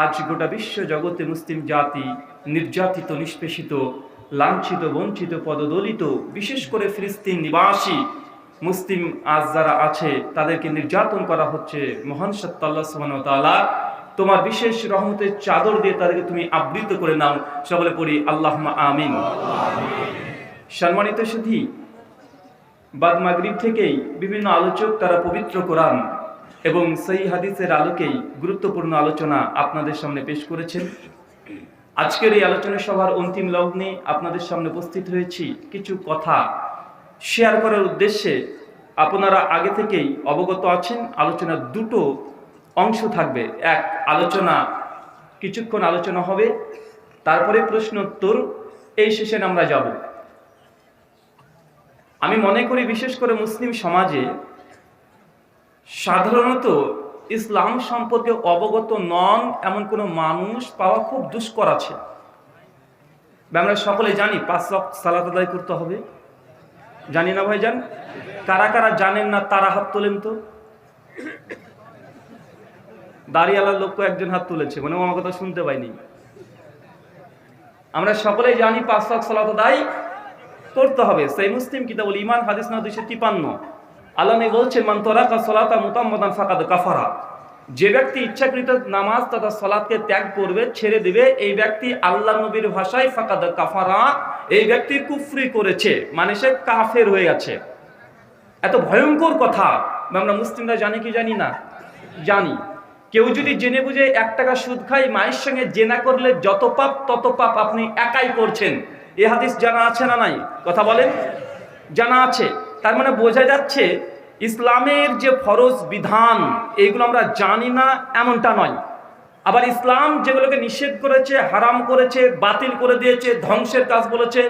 আজ গোটা বিশ্ব জগতে মুসলিম জাতি নির্যাতিত, নিষ্পেষিত, লাঞ্ছিত, বঞ্চিত, পদদলিত, বিশেষ করে ফিলিস্তিন নিবাসী মুসলিম আজ যারা আছে তাদেরকে নির্যাতন করা হচ্ছে। মহান সত্য আল্লাহ সুবহানাহু ওয়া তাআলা তোমার বিশেষ রহমতের চাদর দিয়ে তাদেরকে তুমি আবৃত করে নাও। সকলে পড়ি আল্লাহুম্মা আমিন। সম্মানিত সুধী, বাদ মাগরিব থেকেই বিভিন্ন আলোচক তারা পবিত্র কোরআন এবং সহিহ হাদিসের আলোকেই গুরুত্বপূর্ণ আলোচনা আপনাদের সামনে পেশ করেছেন। আজকের এই আলোচনা সভার অন্তিম লগ্নে আপনাদের সামনে উপস্থিত হয়েছি কিছু কথা শেয়ার করার উদ্দেশ্যে। আপনারা আগে থেকেই অবগত আছেন আলোচনার দুটো অংশ থাকবে। এক, আলোচনা কিছুক্ষণ আলোচনা হবে, তারপরে প্রশ্ন উত্তর, এই সেশনে আমরা যাব। আমি মনে করি বিশেষ করে মুসলিম সমাজে সাধারণত ইসলাম সম্পর্কে অবগত নন এমন কোনো মানুষ পাওয়া খুব দুষ্কর আছে। আমরা সকলে জানি 5 ওয়াক্ত সালাত আদায় করতে হবে, জানি না ভাইজান? কারা কারা জানেন না তারা হাত তোলেন তো। দাড়িওয়ালার লোক একজন হাত তুলেছে, মানে আমার কথা শুনতে পাইনি। আমরা সকলেই জানি 5 ওয়াক্ত সালাত আদায় করতে হবে। সেই মুসলিম কিতাবুল ঈমান হাদিস নাম্বার 253 আল্লাহ নবী বলছেন, মান তারাকা সালাতা মুতাম্মাদান ফাকাদ কাফারা। যে ব্যক্তি ইচ্ছাকৃত নামাজ তথা সালাতকে ত্যাগ করবে, ছেড়ে দিবে, এই ব্যক্তি আল্লাহর নবীর ভাষায় ফাকাদ কাফারা, এই ব্যক্তি কুফরি করেছে, মানে সে কাফের হয়ে গেছে। এত ভয়ঙ্কর কথা আমরা মুসলিমরা জানি কি জানি না? জানি। কেউ যদি জেনে বুঝে 1 টাকা সুদ খায়, মায়ের সঙ্গে জেনা করলে যত পাপ তত পাপ আপনি একাই করছেন। এই হাদিস জানা আছে না নাই? কথা বলেন। জানা আছে। তার মানে বোঝা যাচ্ছে ইসলামের যে ফরজ বিধান এইগুলো আমরা জানি না এমনটা নয়। আবার ইসলাম যেগুলোকে নিষেধ করেছে, হারাম করেছে, বাতিল করে দিয়েছে, ধ্বংসের কাজ বলেছে,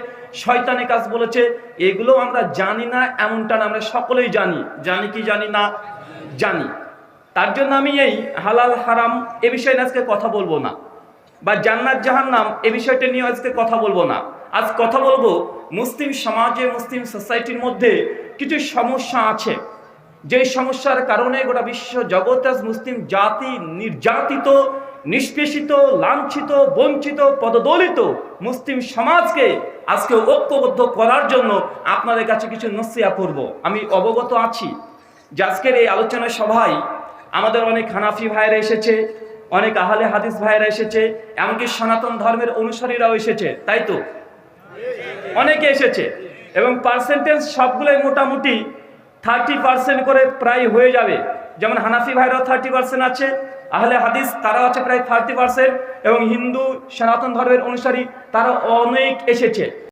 শয়তানি কাজ বলেছে, এগুলো আমরা জানি না এমনটা না। আমরা সকলেই জানি। জানি কি জানি না? জানি। তার জন্য আমি এই হালাল হারাম এ বিষয়ে আজকে কথা বলবো না, বা জান্নাত জাহান্নাম এ বিষয়টা নিয়ে আজকে কথা বলবো না। আজ কথা বলবো মুসলিম সমাজে, মুসলিম সোসাইটির মধ্যে কিছু সমস্যা আছে, যে সমস্যার কারণে গোটা বিশ্ব জগতে আজ মুসলিম জাতি নির্যাতিত, নিষ্পেষিত, লাঞ্ছিত, বঞ্চিত, পদদলিত। মুসলিম সমাজকে আজকে ঐক্যবদ্ধ করার জন্য আপনাদের কাছে কিছু নসিহত করব। আমি অবগত আছি যে আজকের এই আলোচনা সভায় আমাদের অনেক হানাফি ভাইরা এসেছে, অনেক আহলে হাদিস ভাইরা এসেছে, এমনকি সনাতন ধর্মের অনুসারীরাও এসেছে, তাই তো? অনেকে এসেছে এবং পার্সেন্টেজ সবগুলোই মোটামুটি 30% করে প্রায় হয়ে যাবে। যেমন হানাফি ভাইরাও 30% আছে, আহলে হাদিস তারা আছে প্রায় 30%, এবং হিন্দু সনাতন ধর্মের অনুসারী তারা অনেক এসেছে।